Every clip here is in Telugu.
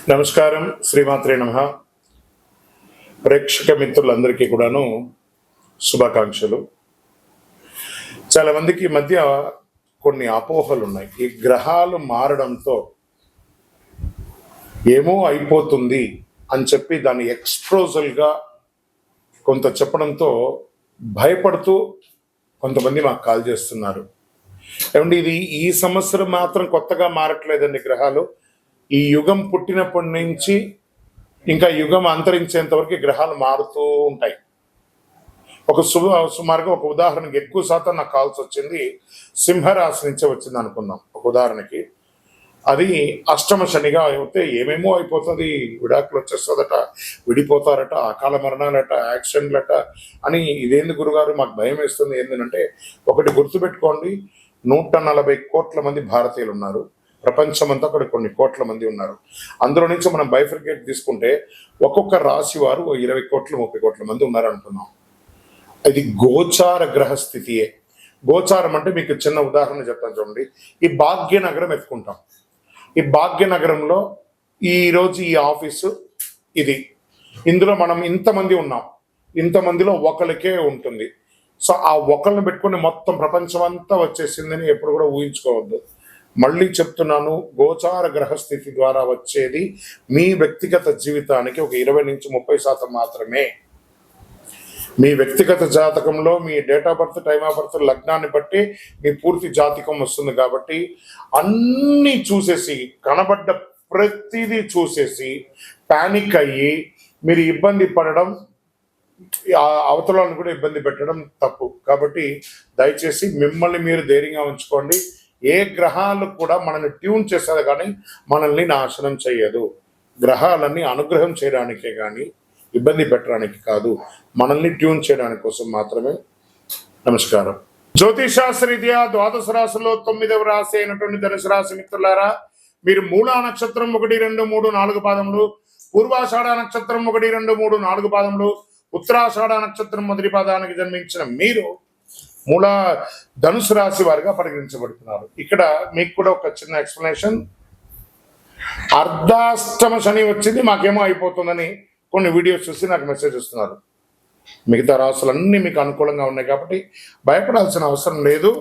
నమస్కారం. శ్రీమాత్రే నమః. ప్రేక్షక మిత్రులందరికీ కూడాను శుభాకాంక్షలు. చాలా మందికి ఈ మధ్య కొన్ని అపోహలు ఉన్నాయి. ఈ గ్రహాలు మారడంతో ఏమో అయిపోతుంది అని చెప్పి దాన్ని ఎక్స్ప్రోజల్గా కొంత చెప్పడంతో భయపడుతూ కొంతమంది మాకు కాల్ చేస్తున్నారు. ఏమంటే ఇది ఈ సంవత్సరం మాత్రం కొత్తగా మారట్లేదండి గ్రహాలు. ఈ యుగం పుట్టినప్పటి నుంచి ఇంకా యుగం అంతరించేంత వరకు గ్రహాలు మారుతూ ఉంటాయి. సుమారుగా ఒక ఉదాహరణకి ఎక్కువ శాతం నాకు కాల్సి వచ్చింది సింహరాశి నుంచే వచ్చింది అనుకుందాం. ఒక ఉదాహరణకి అది అష్టమ శనిగా అయితే ఏమేమో అయిపోతుంది, విడాకులు వచ్చేస్తుందట, విడిపోతారట, అకాల మరణాలట, యాక్సిడెంట్లట అని. ఇదేంది గురుగారు మాకు భయం వేస్తుంది ఏంటంటే, ఒకటి గుర్తుపెట్టుకోండి, 140 కోట్ల మంది భారతీయులు ఉన్నారు. ప్రపంచమంతా అక్కడ కొన్ని కోట్ల మంది ఉన్నారు. అందులో నుంచి మనం బైఫర్కేట్ తీసుకుంటే ఒక్కొక్క రాశి వారు 20 కోట్లు 30 కోట్ల మంది ఉన్నారు అనుకున్నాం. ఇది గోచార గ్రహస్థితియే. గోచారం అంటే మీకు చిన్న ఉదాహరణ చెప్తాను చూడండి. ఈ భాగ్యనగరం ఎత్తుకుంటాం. ఈ భాగ్యనగరంలో ఈరోజు ఈ ఆఫీసు ఇది, ఇందులో మనం ఇంతమంది ఉన్నాం, ఇంతమందిలో ఒకరికే ఉంటుంది. సో ఆ ఒకరిని పెట్టుకుని మొత్తం ప్రపంచం అంతా వచ్చేసిందని ఎప్పుడు కూడా ఊహించుకోవద్దు. మళ్ళీ చెప్తున్నాను, గోచార గ్రహస్థితి ద్వారా వచ్చేది మీ వ్యక్తిగత జీవితానికి ఒక 20 నుంచి 30% మాత్రమే. మీ వ్యక్తిగత జాతకంలో మీ date of birth, time of birth, లగ్నాన్ని బట్టి మీ పూర్తి జాతకం వస్తుంది. కాబట్టి అన్నీ చూసేసి, కనబడ్డ ప్రతిదీ చూసేసి పానిక్ అయ్యి మీరు ఇబ్బంది పడడం, అవతలను కూడా ఇబ్బంది పెట్టడం తప్పు. కాబట్టి దయచేసి మిమ్మల్ని మీరు ధైర్యంగా ఉంచుకోండి. ఏ గ్రహాలు కూడా మనల్ని ట్యూన్ చేసేది కానీ మనల్ని నాశనం చేయదు. గ్రహాలన్నీ అనుగ్రహం చేయడానికే కానీ ఇబ్బంది పెట్టడానికి కాదు, మనల్ని ట్యూన్ చేయడానికి కోసం మాత్రమే. నమస్కారం. జ్యోతిషాస్త్రరీత్యా ద్వాదశ రాశుల్లో 9వ రాశి అయినటువంటి ధనుసు రాశి మిత్రులారా, మీరు మూలా నక్షత్రం 1, 2, 3, 4 పాదములు, పూర్వాషాఢ నక్షత్రం 1, 2, 3, 4 పాదములు, ఉత్తరాషాఢ నక్షత్రం మొదటి పాదానికి జన్మించిన మీరు మూల ధనుసు రాశి వారిగా పరిగణించబడుతున్నారు. ఇక్కడ మీకు కూడా ఒక చిన్న ఎక్స్ప్లెనేషన్. అర్ధాష్టమ శని వచ్చింది, మాకేమో అయిపోతుందని కొన్ని వీడియోస్ చూసి నాకు మెసేజ్ ఇస్తున్నారు. మిగతా రాశులన్నీ మీకు అనుకూలంగా ఉన్నాయి కాబట్టి భయపడాల్సిన అవసరం లేదు.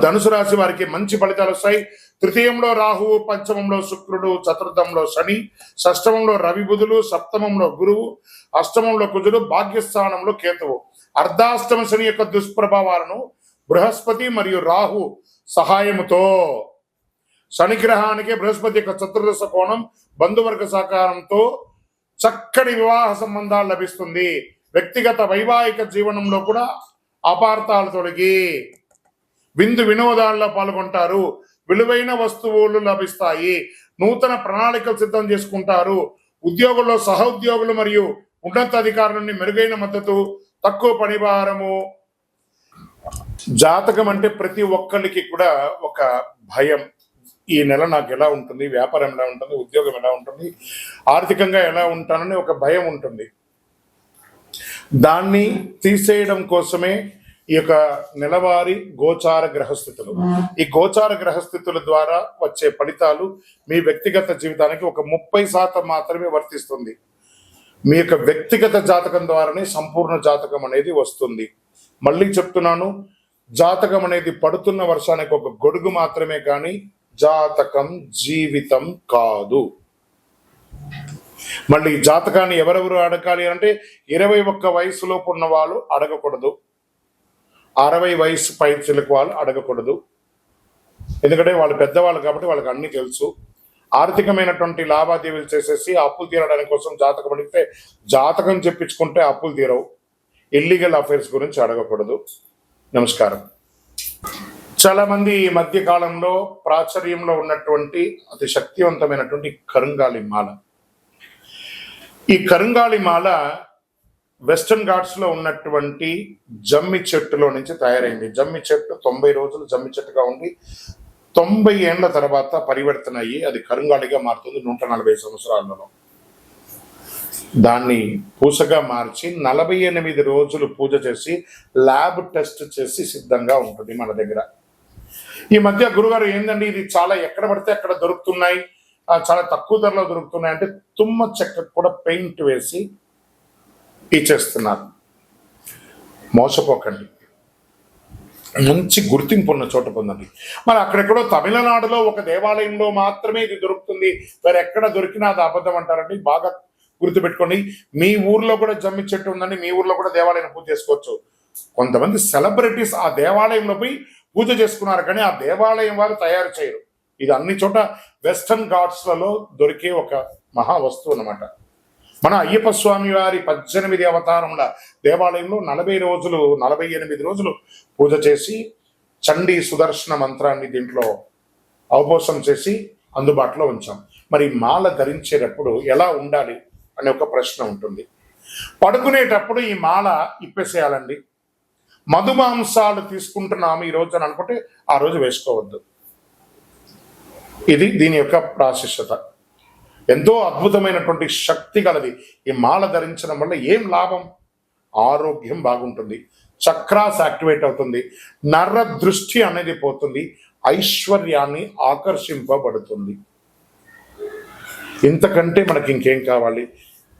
ధనుసు రాశి వారికి మంచి ఫలితాలు వస్తాయి. తృతీయంలో రాహువు, పంచమంలో శుక్రుడు, చతుర్థంలో శని, షష్టమంలో రవి బుధులు, సప్తమంలో గురువు, అష్టమంలో కుజుడు, భాగ్యస్థానంలో కేతువు. అర్ధాష్టమ శని యొక్క దుష్ప్రభావాలను బృహస్పతి మరియు రాహు సహాయముతో, శనిగ్రహానికి బృహస్పతి యొక్క చతుర్దశ కోణం, బంధువర్గ సహకారంతో చక్కటి వివాహ సంబంధాలు లభిస్తుంది. వ్యక్తిగత వైవాహిక జీవనంలో కూడా అపార్థాలు తొలగి విందు వినోదాల్లో పాల్గొంటారు. విలువైన వస్తువులు లభిస్తాయి. నూతన ప్రణాళికలు సిద్ధం చేసుకుంటారు. ఉద్యోగుల్లో సహోద్యోగులు మరియు ఉన్నతాధికారుల నుండి మెరుగైన మద్దతు, తక్కువ పనిభారము. జాతకం అంటే ప్రతి ఒక్కరికి కూడా ఒక భయం. ఈ నెల నాకు ఎలా ఉంటుంది, వ్యాపారం ఎలా ఉంటుంది, ఉద్యోగం ఎలా ఉంటుంది, ఆర్థికంగా ఎలా ఉంటానని ఒక భయం ఉంటుంది. దాన్ని తీసేయడం కోసమే ఈ యొక్క నెలవారీ గోచార గ్రహస్థితులు. ఈ గోచార గ్రహస్థితుల ద్వారా వచ్చే ఫలితాలు మీ వ్యక్తిగత జీవితానికి ఒక 30% మాత్రమే వర్తిస్తుంది. మీ యొక్క వ్యక్తిగత జాతకం ద్వారానే సంపూర్ణ జాతకం అనేది వస్తుంది. మళ్ళీ చెప్తున్నాను, జాతకం అనేది పడుతున్న వర్షానికి ఒక గొడుగు మాత్రమే కానీ జాతకం జీవితం కాదు. మళ్ళీ జాతకాన్ని ఎవరెవరు అడగాలి అంటే 21 వయసులోపు ఉన్న వాళ్ళు అడగకూడదు, 60 వయసు పైచిలకు వాళ్ళు అడగకూడదు. ఎందుకంటే వాళ్ళు పెద్దవాళ్ళు కాబట్టి వాళ్ళకి అన్ని తెలుసు. ఆర్థికమైనటువంటి లావాదేవీలు చేసేసి అప్పులు తీరడానికి కోసం జాతకం అడిగితే, జాతకం చెప్పించుకుంటే అప్పులు తీరవు. ఇల్లీగల్ అఫైర్స్ గురించి అడగకూడదు. నమస్కారం. చాలా మంది ఈ మధ్య కాలంలో ప్రాచుర్యంలో ఉన్నటువంటి అతి శక్తివంతమైనటువంటి కరుంగాలి మాల. ఈ కరుంగాలి మాల వెస్టర్న్ ఘాట్స్ లో ఉన్నటువంటి జమ్మి చెట్టులో నుంచి తయారైంది. జమ్మి చెట్టు 90 రోజులు జమ్మి చెట్టుగా ఉండి 90 ఏళ్ల తర్వాత పరివర్తన అయ్యి అది కరుంగాలిగా మారుతుంది 140 సంవత్సరాలలో. దాన్ని పూసగా మార్చి 48 రోజులు పూజ చేసి ల్యాబ్ టెస్ట్ చేసి సిద్ధంగా ఉంటుంది మన దగ్గర. ఈ మధ్య గురుగారు ఏందండి ఇది చాలా ఎక్కడ పడితే అక్కడ దొరుకుతున్నాయి, చాలా తక్కువ ధరలో దొరుకుతున్నాయంటే తుమ్మ చెక్కకు కూడా పెయింట్ వేసి ఇచ్చేస్తున్నారు. మోసపోకండి, మంచి గుర్తింపు ఉన్న చోట పొందండి. మరి అక్కడెక్కడో తమిళనాడులో ఒక దేవాలయంలో మాత్రమే ఇది దొరుకుతుంది, వేరే ఎక్కడ దొరికినా అది అబద్ధం అంటారండి. బాగా గుర్తుపెట్టుకోండి. మీ ఊర్లో కూడా జమ్మి చెట్టు ఉందండి, మీ ఊర్లో కూడా దేవాలయం పూజ చేసుకోవచ్చు. కొంతమంది సెలబ్రిటీస్ ఆ దేవాలయంలో పోయి పూజ చేసుకున్నారు, కానీ ఆ దేవాలయం వారు తయారు చేయరు. ఇది అన్ని చోట వెస్టర్న్ ఘాట్స్లలో దొరికే ఒక మహా వస్తువు అన్నమాట. మన అయ్యప్ప స్వామి వారి 18 అవతారముల దేవాలయంలో 48 రోజులు పూజ చేసి చండీ సుదర్శన మంత్రాన్ని దీంట్లో అవపోసం చేసి అందుబాటులో ఉంచాం. మరి మాల ధరించేటప్పుడు ఎలా ఉండాలి అనే ఒక ప్రశ్న ఉంటుంది. పడుకునేటప్పుడు ఈ మాల ఇప్పేసేయాలండి. మధుమాంసాలు తీసుకుంటున్నాము ఈ రోజు అని అనుకుంటే ఆ రోజు వేసుకోవద్దు. ఇది దీని యొక్క ప్రాశస్యత. ఎంతో అద్భుతమైనటువంటి శక్తి కలది. ఈ మాల ధరించడం వల్ల ఏం లాభం? ఆరోగ్యం బాగుంటుంది, చక్రాస్ యాక్టివేట్ అవుతుంది, నర దృష్టి అనేది పోతుంది, ఐశ్వర్యాన్ని ఆకర్షింపబడుతుంది. ఇంతకంటే మనకి ఇంకేం కావాలి?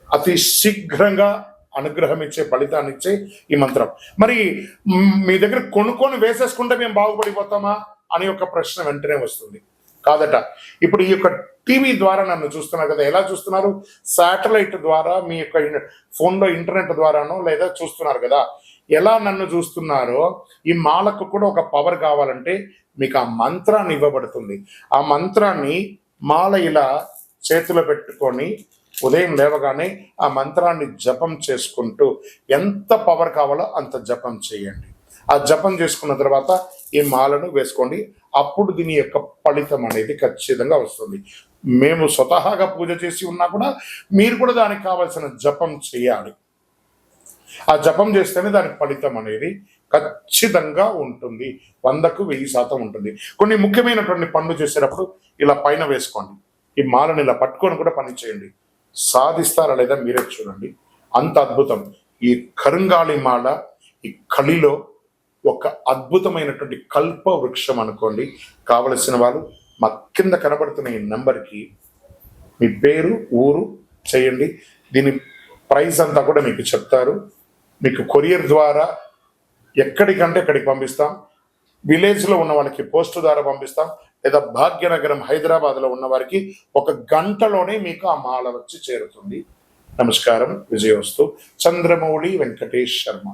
అతి శీఘ్రంగా అనుగ్రహం ఇచ్చే, ఫలితాన్ని ఇచ్చే ఈ మంత్రం. మరి మీ దగ్గర కొనుక్కొని వేసేసుకుంటే మేము బాగుపడిపోతామా అని ఒక ప్రశ్న వెంటనే వస్తుంది. కాదట. ఇప్పుడు ఈ యొక్క టీవీ ద్వారా నన్ను చూస్తున్నారు కదా, ఎలా చూస్తున్నారు? శాటిలైట్ ద్వారా, మీ యొక్క ఫోన్లో ఇంటర్నెట్ ద్వారానో లేదా చూస్తున్నారు కదా. ఎలా నన్ను చూస్తున్నారో ఈ మాలకు కూడా ఒక పవర్ కావాలంటే మీకు ఆ మంత్రాన్ని ఇవ్వబడుతుంది. ఆ మంత్రాన్ని మాల ఇలా చేతిలో పెట్టుకొని ఉదయం లేవగానే ఆ మంత్రాన్ని జపం చేసుకుంటూ ఎంత పవర్ కావాలో అంత జపం చేయండి. ఆ జపం చేసుకున్న తర్వాత ఈ మాలను వేసుకోండి. అప్పుడు దీని యొక్క ఫలితం అనేది ఖచ్చితంగా వస్తుంది. మేము స్వతహాగా పూజ చేసి ఉన్నా కూడా మీరు కూడా దానికి కావాల్సిన జపం చేయాలి. ఆ జపం చేస్తేనే దాని ఫలితం అనేది ఖచ్చితంగా ఉంటుంది. 100కు 1000% ఉంటుంది. కొన్ని ముఖ్యమైనటువంటి పనులు చేసేటప్పుడు ఇలా పైన వేసుకోండి. ఈ మాలను ఇలా పట్టుకొని కూడా పని చేయండి. సాధిస్తారా లేదా మీరే చూడండి. అంత అద్భుతం. ఈ కరుంగాళి మాల ఈ కలిలో ఒక అద్భుతమైనటువంటి కల్ప వృక్షం అనుకోండి. కావలసిన వాళ్ళు మా కింద కనబడుతున్న ఈ నెంబర్కి మీ పేరు, ఊరు చేయండి. దీని ప్రైస్ అంతా కూడా మీకు చెప్తారు. మీకు కొరియర్ ద్వారా ఎక్కడికంటే అక్కడికి పంపిస్తాం. విలేజ్లో ఉన్న వాళ్ళకి పోస్ట్ ద్వారా పంపిస్తాం, లేదా భాగ్యనగరం హైదరాబాద్లో ఉన్న వారికి 1 గంటలోనే మీకు ఆ మాల వచ్చి చేరుతుంది. నమస్కారం. విజయోస్తు. చంద్రమౌళి వెంకటేష్ శర్మ.